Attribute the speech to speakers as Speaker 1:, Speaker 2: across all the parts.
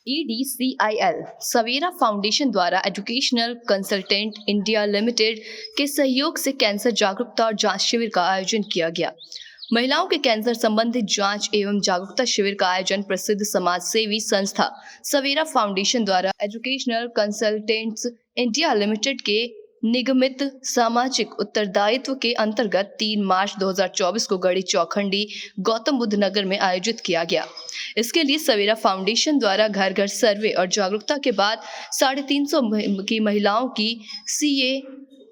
Speaker 1: EDCIL सवेरा foundation द्वारा educational consultant India limited के सहयोग से कैंसर जागरूकता और जांच शिविर का आयोजन किया गया। महिलाओं के कैंसर संबंधित जांच एवं जागरूकता शिविर का आयोजन प्रसिद्ध समाज सेवी संस्था सवेरा फाउंडेशन द्वारा एजुकेशनल कंसल्टेंट्स इंडिया लिमिटेड के निगमित सामाजिक उत्तरदायित्व के अंतर्गत 3 मार्च 2024 को गढ़ी चौखंडी गौतम बुद्ध नगर में आयोजित किया गया। इसके लिए सवेरा फाउंडेशन द्वारा घर घर सर्वे और जागरूकता के बाद 350 की महिलाओं की CA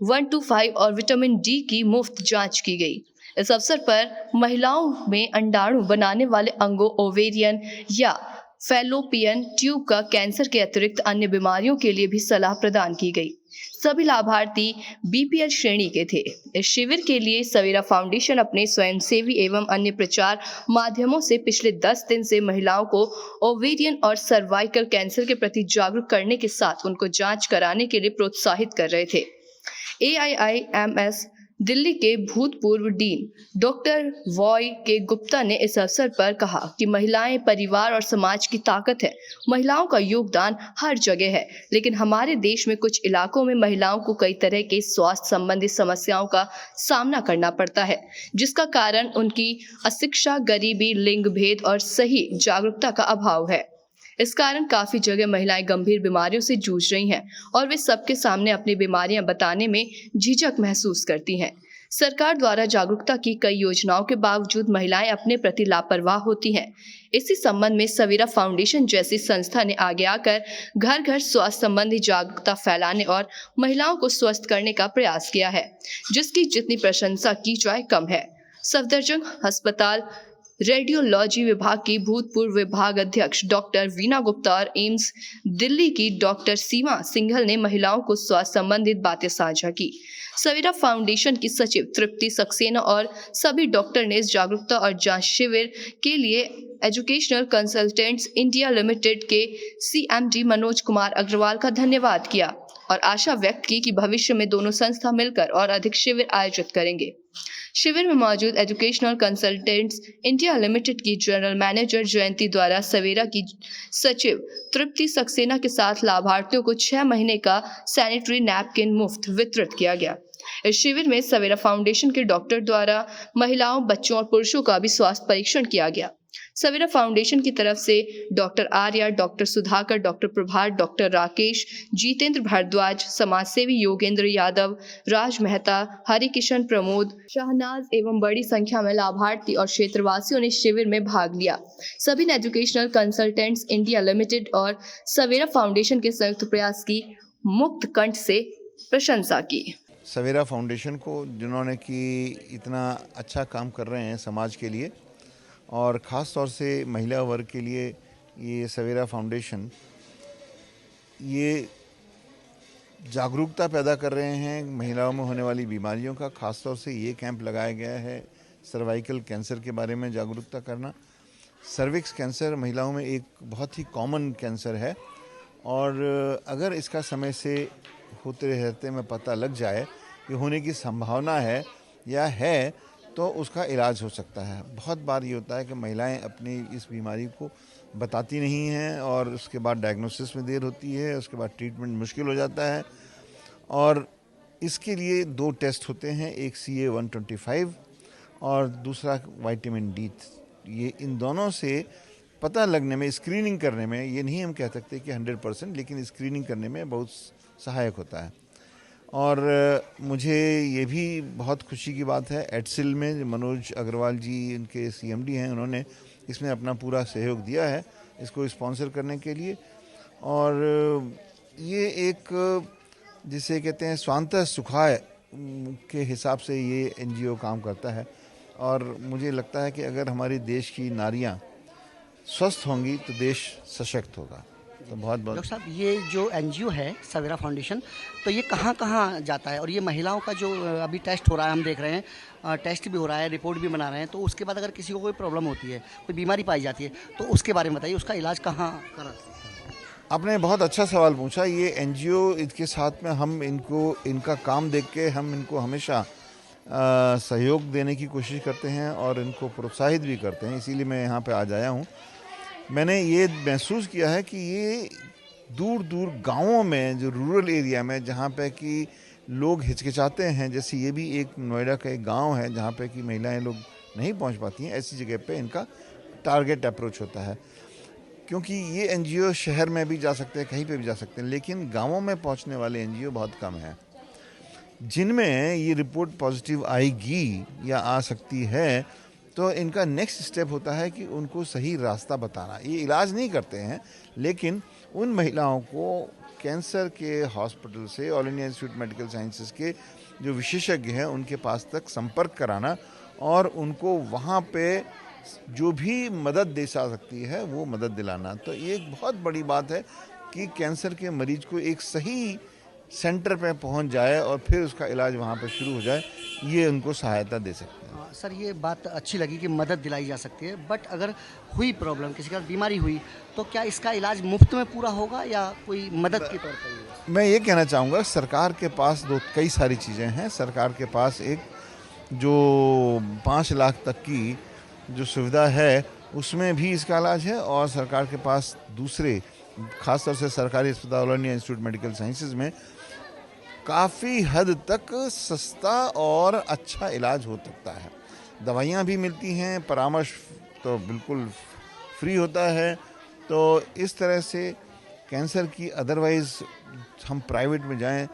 Speaker 1: 125 और विटामिन D की मुफ्त जांच की गई। इस अवसर पर महिलाओं में अंडाणु बनाने वाले अंगों ओवेरियन या फैलोपियन ट्यूब का कैंसर के अतिरिक्त अन्य बीमारियों के लिए भी सलाह प्रदान की गई। सभी लाभार्थी BPL श्रेणी के थे। इस शिविर के लिए सवेरा फाउंडेशन अपने स्वयंसेवी एवं अन्य प्रचार माध्यमों से पिछले 10 दिन से महिलाओं को ओवेरियन और सर्वाइकल कैंसर के प्रति जागरूक करने के साथ उनको जांच कराने के लिए प्रोत्साहित कर रहे थे। AIIMS दिल्ली के भूतपूर्व डीन डॉक्टर वॉय के गुप्ता ने इस अवसर पर कहा कि महिलाएं परिवार और समाज की ताकत है। महिलाओं का योगदान हर जगह है, लेकिन हमारे देश में कुछ इलाकों में महिलाओं को कई तरह के स्वास्थ्य संबंधी समस्याओं का सामना करना पड़ता है, जिसका कारण उनकी अशिक्षा, गरीबी, लिंग भेद और सही जागरूकता का अभाव है। इस कारण काफी जगह महिलाएं गंभीर बीमारियों से जूझ रही हैं और वे सबके सामने अपनी बीमारियां बताने में झिझक महसूस करती हैं। सरकार द्वारा जागरूकता की कई योजनाओं के बावजूद महिलाएं अपने प्रति लापरवाह होती हैं। इसी संबंध में सवेरा फाउंडेशन जैसी संस्था ने आगे आकर घर घर स्वास्थ्य संबंधी जागरूकता फैलाने और महिलाओं को स्वस्थ करने का प्रयास किया है, जिसकी जितनी प्रशंसा की जाए कम है। सफदरजंग अस्पताल रेडियोलॉजी विभाग की भूतपूर्व विभाग अध्यक्ष डॉक्टर वीना गुप्ता और एम्स दिल्ली की डॉक्टर सीमा सिंघल ने महिलाओं को स्वास्थ्य संबंधित बातें साझा की। सवेरा फाउंडेशन की सचिव तृप्ति सक्सेना और सभी डॉक्टर ने इस जागरूकता और जांच शिविर के लिए एजुकेशनल कंसल्टेंट्स इंडिया लिमिटेड के CMD मनोज कुमार अग्रवाल का धन्यवाद किया और आशा व्यक्त की कि भविष्य में दोनों संस्था मिलकर और अधिक शिविर आयोजित करेंगे। शिविर में मौजूद एजुकेशनल कंसल्टेंट्स इंडिया लिमिटेड की जनरल मैनेजर जयंती द्वारा सवेरा की सचिव तृप्ति सक्सेना के साथ लाभार्थियों को 6 महीने का सैनिटरी नैपकिन मुफ्त वितरित किया गया। इस शिविर में सवेरा फाउंडेशन के डॉक्टर द्वारा महिलाओं, बच्चों और पुरुषों का भी स्वास्थ्य परीक्षण किया गया। सवेरा फाउंडेशन की तरफ से doctor Arya, doctor Sudhakar, doctor Prabhat, doctor Rakesh, Jitendra Bhardwaj, समाजसेवी योगेंद्र यादव, राज मेहता, हरिकिशन, प्रमोद, शहनाज एवं बड़ी संख्या में लाभार्थी और क्षेत्रवासियों ने शिविर में भाग लिया। सभी ने एजुकेशनल कंसल्टेंट्स इंडिया लिमिटेड और सवेरा फाउंडेशन के संयुक्त प्रयास की मुक्त कंठ से प्रशंसा की।
Speaker 2: सवेरा फाउंडेशन को जिन्होंने कि इतना अच्छा काम कर रहे हैं समाज के लिए और ख़ास तौर से महिला वर्ग के लिए, ये सवेरा फाउंडेशन ये जागरूकता पैदा कर रहे हैं महिलाओं में होने वाली बीमारियों का। ख़ास तौर से ये कैंप लगाया गया है सर्वाइकल कैंसर के बारे में जागरूकता करना। सर्विक्स कैंसर महिलाओं में एक बहुत ही कॉमन कैंसर है और अगर इसका समय से होते रहते में पता लग जाए कि होने की संभावना है या है तो उसका इलाज हो सकता है। बहुत बार ये होता है कि महिलाएं अपनी इस बीमारी को बताती नहीं हैं और उसके बाद डायग्नोसिस में देर होती है, उसके बाद ट्रीटमेंट मुश्किल हो जाता है और इसके लिए 2 टेस्ट होते हैं, एक CA 125 और दूसरा विटामिन D। ये इन दोनों से पता लगने में, स्क्रीनिंग करने में, ये नहीं हम कह सकते कि 100%, लेकिन स्क्रीनिंग करने में बहुत सहायक होता है। और मुझे ये भी बहुत खुशी की बात है, एडसिल में मनोज अग्रवाल जी इनके CMD हैं, उन्होंने इसमें अपना पूरा सहयोग दिया है इसको स्पॉन्सर करने के लिए। और ये एक जिसे कहते हैं स्वांतः सुखाय के हिसाब से ये NGO काम करता है और मुझे लगता है कि अगर हमारे देश की नारियां स्वस्थ होंगी तो देश सशक्त होगा। तो बहुत बहुत
Speaker 3: डॉक्टर साहब, ये जो NGO है सवेरा फाउंडेशन, तो ये कहाँ कहाँ जाता है और ये महिलाओं का जो अभी टेस्ट हो रहा है, हम देख रहे हैं टेस्ट भी हो रहा है, रिपोर्ट भी बना रहे हैं, तो उसके बाद अगर किसी को कोई प्रॉब्लम होती है, कोई बीमारी पाई जाती है, तो उसके बारे में बताइए, उसका इलाज कहाँ कराते हैं?
Speaker 2: आपने बहुत अच्छा सवाल पूछा। ये NGO इसके साथ में हम इनका काम देख के हम इनको हमेशा सहयोग देने की कोशिश करते हैं और इनको प्रोत्साहित भी करते हैं, इसीलिए मैं यहाँ पे आज आया हूँ। मैंने ये महसूस किया है कि ये दूर दूर गांवों में, जो रूरल एरिया में, जहाँ पे कि लोग हिचकिचाते हैं, जैसे ये भी एक नोएडा का एक गांव है जहाँ पे कि महिलाएं लोग नहीं पहुँच पाती हैं, ऐसी जगह पे इनका टारगेट अप्रोच होता है। क्योंकि ये एनजीओ शहर में भी जा सकते हैं, कहीं पे भी जा सकते हैं, लेकिन गांवों में पहुंचने वाले एनजीओ बहुत कम हैं, जिनमें ये रिपोर्ट पॉजिटिव आएगी या आ सकती है तो इनका नेक्स्ट स्टेप होता है कि उनको सही रास्ता बताना। ये इलाज नहीं करते हैं, लेकिन उन महिलाओं को कैंसर के हॉस्पिटल से, all India institute medical sciences के जो विशेषज्ञ हैं उनके पास तक संपर्क कराना और उनको वहाँ पे जो भी मदद दे जा सकती है वो मदद दिलाना। तो ये एक बहुत बड़ी बात है कि कैंसर के मरीज को एक सही सेंटर पे पहुंच जाए और फिर उसका इलाज वहाँ पे शुरू हो जाए, ये उनको सहायता दे सकते हैं।
Speaker 3: सर ये बात अच्छी लगी कि मदद दिलाई जा सकती है, बट अगर हुई प्रॉब्लम, किसी का बीमारी हुई, तो क्या इसका इलाज मुफ्त में पूरा होगा या कोई मदद के तौर पर होगा?
Speaker 2: मैं ये कहना चाहूँगा, सरकार के पास कई सारी चीज़ें हैं। सरकार के पास एक जो 5 लाख तक की जो सुविधा है उसमें भी इसका इलाज है, और सरकार के पास दूसरे, खासतौर से सरकारी अस्पताल, all India institute medical sciences में काफ़ी हद तक सस्ता और अच्छा इलाज हो सकता है। दवाइयाँ भी मिलती हैं, परामर्श तो बिल्कुल फ्री होता है। तो इस तरह से कैंसर की, अदरवाइज़ हम प्राइवेट में जाएं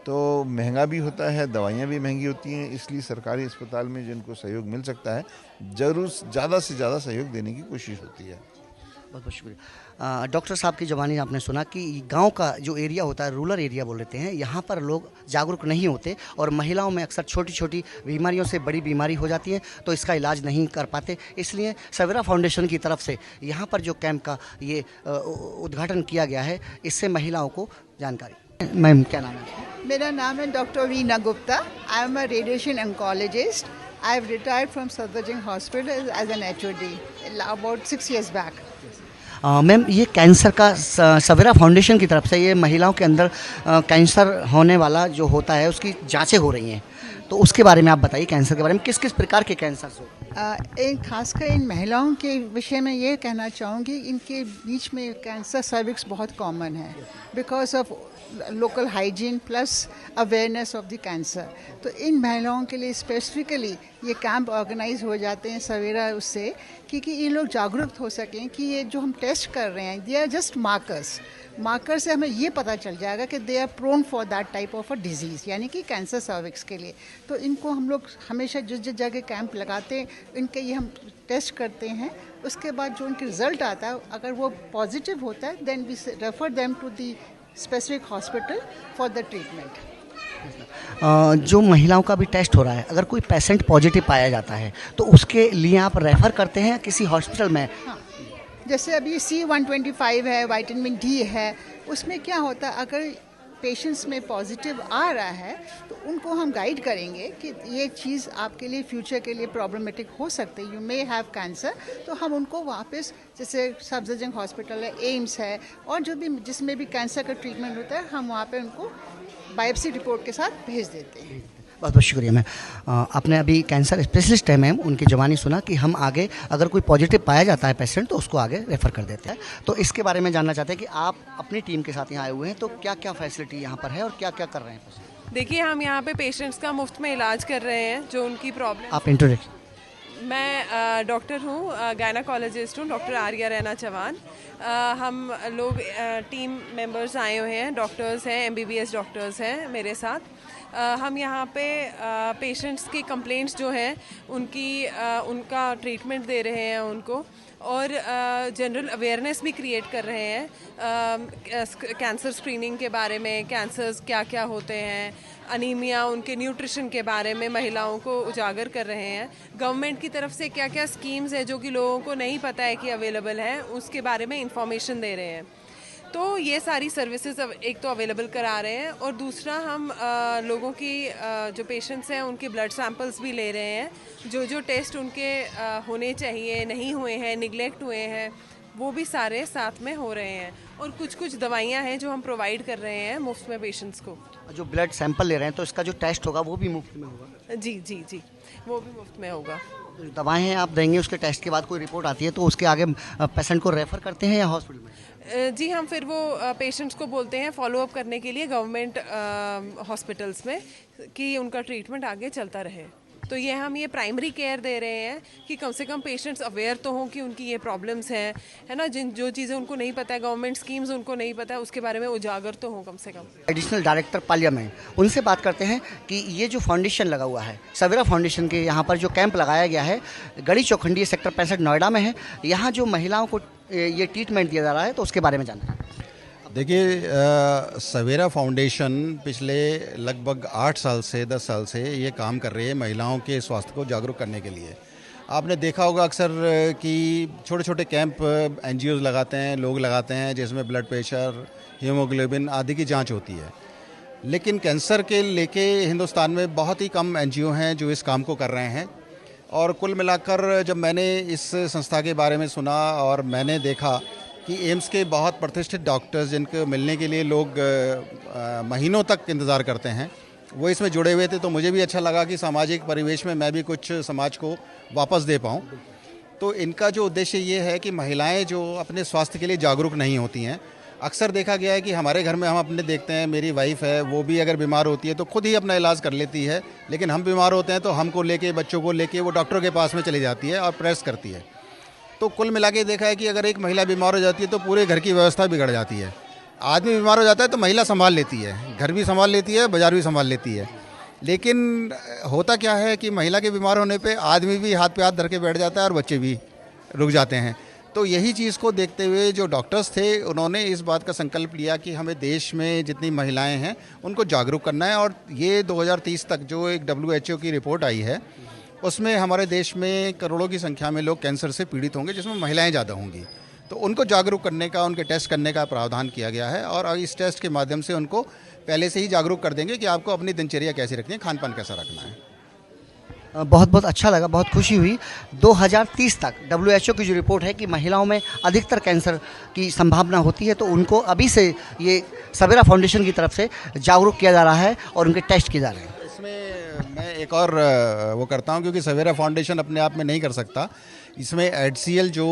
Speaker 2: तो महंगा भी होता है, दवाइयाँ भी महंगी होती हैं, इसलिए सरकारी अस्पताल में जिनको सहयोग मिल सकता है ज़रूर ज़्यादा से ज़्यादा सहयोग देने की कोशिश होती है।
Speaker 3: बहुत बहुत शुक्रिया। डॉक्टर साहब की ज़बानी आपने सुना कि गांव का जो एरिया होता है, रूरल एरिया बोल लेते हैं, यहाँ पर लोग जागरूक नहीं होते और महिलाओं में अक्सर छोटी छोटी बीमारियों से बड़ी बीमारी हो जाती है तो इसका इलाज नहीं कर पाते। इसलिए सवेरा फाउंडेशन की तरफ से यहाँ पर जो कैंप का ये उद्घाटन किया गया है, इससे महिलाओं को जानकारी। मैम क्या नाम है?
Speaker 4: मेरा नाम है doctor Veena Gupta. I am a radiation oncologist. I have retired from Safdarjung Hospital as an HOD about 6 years back.
Speaker 3: Ma'am ये कैंसर का सवेरा फाउंडेशन की तरफ से ये महिलाओं के अंदर कैंसर होने वाला जो होता है उसकी जांचें हो रही हैं, तो उसके बारे में आप बताइए, कैंसर के बारे में, किस किस प्रकार के कैंसर हो?
Speaker 4: एक खासकर इन महिलाओं के विषय में ये कहना चाहूँगी, इनके बीच में कैंसर सर्विक्स बहुत कॉमन है because of local hygiene plus awareness of the cancer. तो इन महिलाओं के लिए स्पेसिफिकली ये कैंप ऑर्गेनाइज हो जाते हैं सवेरा, उससे क्योंकि ये लोग जागरूक हो सकें कि ये जो हम टेस्ट कर रहे हैं, दे आर जस्ट मार्कर से हमें ये पता चल जाएगा कि they are prone for that type of a disease, यानी कि कैंसर सर्विक्स के लिए। तो इनको हम लोग हमेशा जिस जिस जगह कैंप लगाते हैं, इनके ये हम टेस्ट करते हैं। उसके बाद जो उनके रिजल्ट आता है, अगर वो पॉजिटिव होता है, then we refer them to the specific hospital for the treatment.
Speaker 3: जो महिलाओं का भी टेस्ट हो रहा है, अगर कोई पेशेंट पॉजिटिव पाया जाता है तो उसके लिए आप रेफ़र करते हैं किसी हॉस्पिटल में?
Speaker 4: हाँ, जैसे अभी C125 है, विटामिन डी है, उसमें क्या होता है, अगर पेशेंट्स में पॉजिटिव आ रहा है तो उनको हम गाइड करेंगे कि ये चीज़ आपके लिए फ्यूचर के लिए प्रॉब्लमेटिक हो सकती है, यू मे हैव कैंसर। तो हम उनको वापस, जैसे सफदरजंग हॉस्पिटल है, एम्स है, और जो भी जिसमें भी कैंसर का ट्रीटमेंट होता है, हम वहाँ पे उनको बायोप्सी रिपोर्ट के साथ भेज देते हैं।
Speaker 3: बहुत बहुत शुक्रिया मैम। आपने अभी कैंसर स्पेशलिस्ट है मैम, उनकी ज़बानी सुना कि हम आगे अगर कोई पॉजिटिव पाया जाता है पेशेंट तो उसको आगे रेफ़र कर देते हैं। तो इसके बारे में जानना चाहते हैं कि आप अपनी टीम के साथ यहाँ आए हुए हैं, तो क्या क्या फैसिलिटी यहाँ पर है और क्या क्या कर रहे हैं?
Speaker 5: देखिए, हम यहाँ पे पेशेंट्स का मुफ्त में इलाज कर रहे हैं जो उनकी प्रॉब्लम।
Speaker 3: आप इंट्रोडक्शन।
Speaker 5: मैं डॉक्टर हूँ, गायनाकोलॉजिस्ट हूँ, डॉक्टर आर्या रैना चौहान। हम लोग टीम मेंबर्स आए हुए हैं, डॉक्टर्स हैं, MBBS डॉक्टर्स हैं मेरे साथ। हम यहाँ पे पेशेंट्स की कंप्लेंट्स जो हैं उनका ट्रीटमेंट दे रहे हैं उनको, और जनरल अवेयरनेस भी क्रिएट कर रहे हैं कैंसर स्क्रीनिंग के बारे में, कैंसर्स क्या क्या होते हैं, अनीमिया, उनके न्यूट्रिशन के बारे में महिलाओं को उजागर कर रहे हैं। गवर्नमेंट की तरफ से क्या क्या स्कीम्स है जो कि लोगों को नहीं पता है कि अवेलेबल हैं, उसके बारे में इंफॉर्मेशन दे रहे हैं। तो ये सारी सर्विसेज एक तो अवेलेबल करा रहे हैं, और दूसरा हम लोगों की जो पेशेंट्स हैं उनके ब्लड सैंपल्स भी ले रहे हैं। जो टेस्ट उनके होने चाहिए नहीं हुए हैं, निगलेक्ट हुए हैं, वो भी सारे साथ में हो रहे हैं। और कुछ दवाइयाँ हैं जो हम प्रोवाइड कर रहे हैं मुफ्त में पेशेंट्स को।
Speaker 3: जो ब्लड सैंपल ले रहे हैं तो इसका जो टेस्ट होगा वो भी मुफ्त में होगा?
Speaker 5: जी, वो भी मुफ्त में होगा।
Speaker 3: जो दवाएं हैं आप देंगे, उसके टेस्ट के बाद कोई रिपोर्ट आती है तो उसके आगे पेशेंट को रेफ़र करते हैं या हॉस्पिटल में?
Speaker 5: जी, हम फिर वो पेशेंट्स को बोलते हैं फॉलो अप करने के लिए गवर्नमेंट हॉस्पिटल्स में, कि उनका ट्रीटमेंट आगे चलता रहे। तो हम ये प्राइमरी केयर दे रहे हैं कि कम से कम पेशेंट्स अवेयर तो हों कि उनकी ये प्रॉब्लम्स हैं, है ना, जो चीज़ें उनको नहीं पता है, गवर्नमेंट स्कीम्स उनको नहीं पता है, उसके बारे में उजागर तो हों कम से कम।
Speaker 3: एडिशनल डायरेक्टर पार्लियामेंट, उनसे बात करते हैं कि ये जो फाउंडेशन लगा हुआ है, सवेरा फाउंडेशन के यहाँ पर जो कैंप लगाया गया है, गढ़ी चौखंडी सेक्टर 65 नोएडा में है, यहाँ जो महिलाओं को ये ट्रीटमेंट दिया जा रहा है, तो उसके बारे में जानना है।
Speaker 6: देखिए, सवेरा फाउंडेशन पिछले लगभग 8 साल से 10 साल से ये काम कर रही है महिलाओं के स्वास्थ्य को जागरूक करने के लिए। आपने देखा होगा अक्सर कि छोटे छोटे कैंप एनजीओज़ लगाते हैं, लोग लगाते हैं, जिसमें ब्लड प्रेशर, हीमोग्लोबिन आदि की जांच होती है। लेकिन कैंसर के लेके हिंदुस्तान में बहुत ही कम एनजीओ हैं जो इस काम को कर रहे हैं। और कुल मिलाकर जब मैंने इस संस्था के बारे में सुना और मैंने देखा कि एम्स के बहुत प्रतिष्ठित डॉक्टर्स जिनको मिलने के लिए लोग महीनों तक इंतज़ार करते हैं, वो इसमें जुड़े हुए थे, तो मुझे भी अच्छा लगा कि सामाजिक परिवेश में मैं भी कुछ समाज को वापस दे पाऊँ। तो इनका जो उद्देश्य ये है कि महिलाएं जो अपने स्वास्थ्य के लिए जागरूक नहीं होती हैं, अक्सर देखा गया है कि हमारे घर में हम अपने देखते हैं, मेरी वाइफ है, वो भी अगर बीमार होती है तो खुद ही अपना इलाज कर लेती है, लेकिन हम बीमार होते हैं तो हमको लेके, बच्चों को लेके वो डॉक्टर के पास में चली जाती है और प्रेस करती है। तो कुल मिला के देखा है कि अगर एक महिला बीमार हो जाती है तो पूरे घर की व्यवस्था बिगड़ जाती है। आदमी बीमार हो जाता है तो महिला संभाल लेती है, घर भी संभाल लेती है, बाजार भी संभाल लेती है। लेकिन होता क्या है कि महिला के बीमार होने पे आदमी भी हाथ पे हाथ धर के बैठ जाता है और बच्चे भी रुक जाते हैं। तो यही चीज़ को देखते हुए जो डॉक्टर्स थे, उन्होंने इस बात का संकल्प लिया कि हमें देश में जितनी महिलाएं हैं उनको जागरूक करना है। और ये 2030 तक जो एक WHO की रिपोर्ट आई है, उसमें हमारे देश में करोड़ों की संख्या में लोग कैंसर से पीड़ित होंगे, जिसमें महिलाएं ज़्यादा होंगी। तो उनको जागरूक करने का, उनके टेस्ट करने का प्रावधान किया गया है। और इस टेस्ट के माध्यम से उनको पहले से ही जागरूक कर देंगे कि आपको अपनी दिनचर्या कैसे रखनी है, खान पान कैसा रखना है।
Speaker 3: बहुत बहुत अच्छा लगा, बहुत खुशी हुई। 2030 तक WHO की जो रिपोर्ट है कि महिलाओं में अधिकतर कैंसर की संभावना होती है, तो उनको अभी से ये सवेरा फाउंडेशन की तरफ से जागरूक किया जा रहा है और उनके टेस्ट किए जा रहे हैं।
Speaker 6: इसमें मैं एक और वो करता हूँ, क्योंकि सवेरा फाउंडेशन अपने आप में नहीं कर सकता, इसमें HCL जो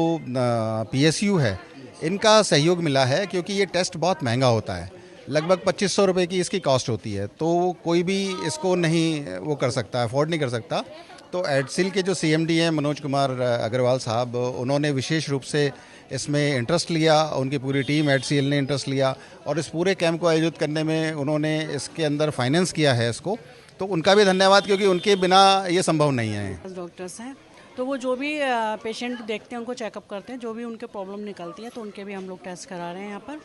Speaker 6: PSU है, इनका सहयोग मिला है, क्योंकि ये टेस्ट बहुत महंगा होता है। लगभग 2500 रुपये की इसकी कॉस्ट होती है, तो कोई भी इसको नहीं वो कर सकता, अफोर्ड नहीं कर सकता। तो HCL के जो CMD हैं मनोज कुमार अग्रवाल साहब, उन्होंने विशेष रूप से इसमें इंटरेस्ट लिया, उनकी पूरी टीम HCL ने इंटरेस्ट लिया और इस पूरे कैंप को आयोजित करने में उन्होंने इसके अंदर फाइनेंस किया है इसको। तो उनका भी धन्यवाद, क्योंकि उनके बिना ये संभव नहीं है।
Speaker 7: डॉक्टर्स हैं तो वो जो भी पेशेंट देखते हैं उनको चेकअप करते हैं, जो भी उनके प्रॉब्लम निकलती है तो उनके भी हम लोग टेस्ट करा रहे हैं यहाँ पर।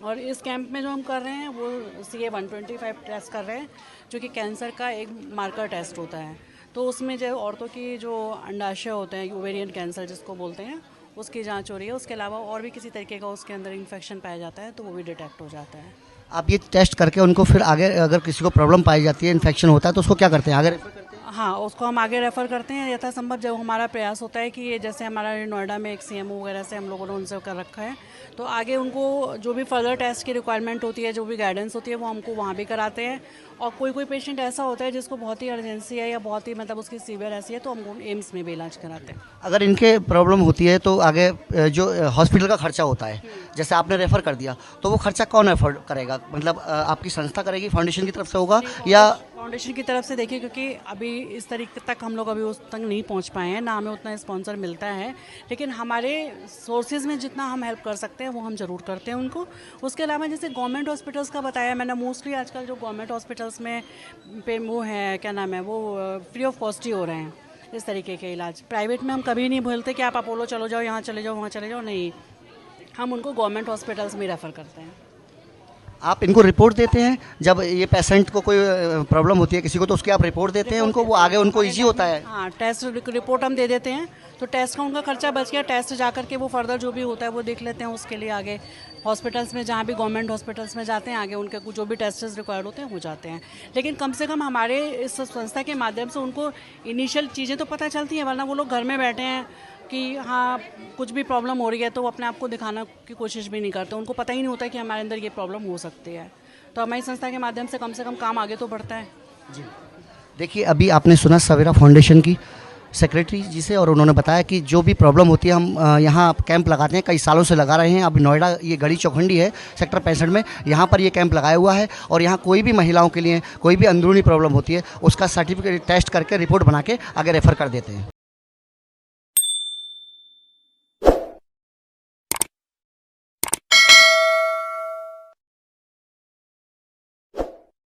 Speaker 7: और इस कैंप में जो हम कर रहे हैं वो CA-125 टेस्ट कर रहे हैं, जो कि कैंसर का एक मार्कर टेस्ट होता है। तो उसमें जो औरतों की जो अंडाशय होते हैं, ओवेरियन कैंसर जिसको बोलते हैं, उसकी जांच हो रही है। उसके अलावा और भी किसी तरीके का उसके अंदर इन्फेक्शन पाया जाता है तो वो भी डिटेक्ट हो जाता है।
Speaker 3: आप ये टेस्ट करके उनको फिर आगे अगर किसी को प्रॉब्लम पाई जाती है, इन्फेक्शन होता है, तो उसको क्या करते हैं, आगे रेफर करते हैं?
Speaker 7: हाँ, उसको हम आगे रेफ़र करते हैं यथासंभव। जब हमारा प्रयास होता है कि ये जैसे हमारा नोएडा में एक CMO वगैरह से हम लोगों ने उनसे कर रखा है, तो आगे उनको जो भी फर्दर टेस्ट की रिक्वायरमेंट होती है, जो भी गाइडेंस होती है, वो हमको वहाँ भी कराते हैं। और कोई पेशेंट ऐसा होता है जिसको बहुत ही अर्जेंसी है या बहुत ही मतलब उसकी सीवियर ऐसी है, तो हम एम्स में भी इलाज कराते हैं।
Speaker 3: अगर इनके प्रॉब्लम होती है तो आगे जो हॉस्पिटल का खर्चा होता है, जैसे आपने रेफ़र कर दिया, तो वो खर्चा कौन एफोर्ड करेगा? मतलब आपकी संस्था करेगी, फाउंडेशन की तरफ से होगा या
Speaker 7: फाउंडेशन की तरफ से? देखिए, क्योंकि अभी इस तरीके तक हम लोग अभी उस तक नहीं पहुंच पाए हैं, ना हमें उतना स्पॉन्सर मिलता है, लेकिन हमारे सोर्सेज में जितना हम हेल्प कर सकते हैं वो हम ज़रूर करते हैं उनको। उसके अलावा जैसे गवर्नमेंट हॉस्पिटल्स का बताया मैंने, मोस्टली आजकल जो गवर्नमेंट हॉस्पिटल्स में पे वो है, क्या नाम है, वो फ्री ऑफ कॉस्ट ही हो रहे हैं इस तरीके के इलाज। प्राइवेट में हम कभी नहीं बोलते कि आप अपोलो चलो जाओ, यहाँ चले जाओ, वहाँ चले जाओ, नहीं, हम उनको गवर्नमेंट हॉस्पिटल्स में रेफ़र करते हैं।
Speaker 3: आप इनको रिपोर्ट देते हैं जब ये पेशेंट को कोई प्रॉब्लम होती है किसी को, तो उसकी आप रिपोर्ट देते हैं उनको, वो आगे उनको ईजी होता है?
Speaker 7: हाँ, टेस्ट रिपोर्ट हम दे देते हैं, तो टेस्ट का उनका खर्चा बच गया। टेस्ट जा करके वो फर्दर जो भी होता है वो देख लेते हैं। उसके लिए आगे हॉस्पिटल्स में, जहाँ भी गवर्नमेंट हॉस्पिटल्स में जाते हैं, आगे उनके जो भी टेस्ट रिक्वायर्ड होते हैं हो जाते हैं। लेकिन कम से कम हमारे इस संस्था के माध्यम से उनको इनिशियल चीज़ें तो पता चलती हैं, वरना वो लोग घर में बैठे हैं कि हाँ कुछ भी प्रॉब्लम हो रही है तो वो अपने आप को दिखाना की कोशिश भी नहीं करते। उनको पता ही नहीं होता कि हमारे अंदर ये प्रॉब्लम हो सकती है। तो हमारी संस्था के माध्यम से कम काम आगे तो बढ़ता है।
Speaker 3: जी, देखिए अभी आपने सुना सवेरा फाउंडेशन की सेक्रेटरी जी से और उन्होंने बताया कि जो भी प्रॉब्लम होती है हम यहाँ कैंप लगाते हैं, कई सालों से लगा रहे हैं। अब नोएडा ये गढ़ी चौखंडी है सेक्टर 65 में, यहाँ पर ये कैंप लगाया हुआ है और यहाँ कोई भी महिलाओं के लिए कोई भी अंदरूनी प्रॉब्लम होती है उसका सर्टिफिकेट टेस्ट करके रिपोर्ट बना के आगे रेफ़र कर देते हैं।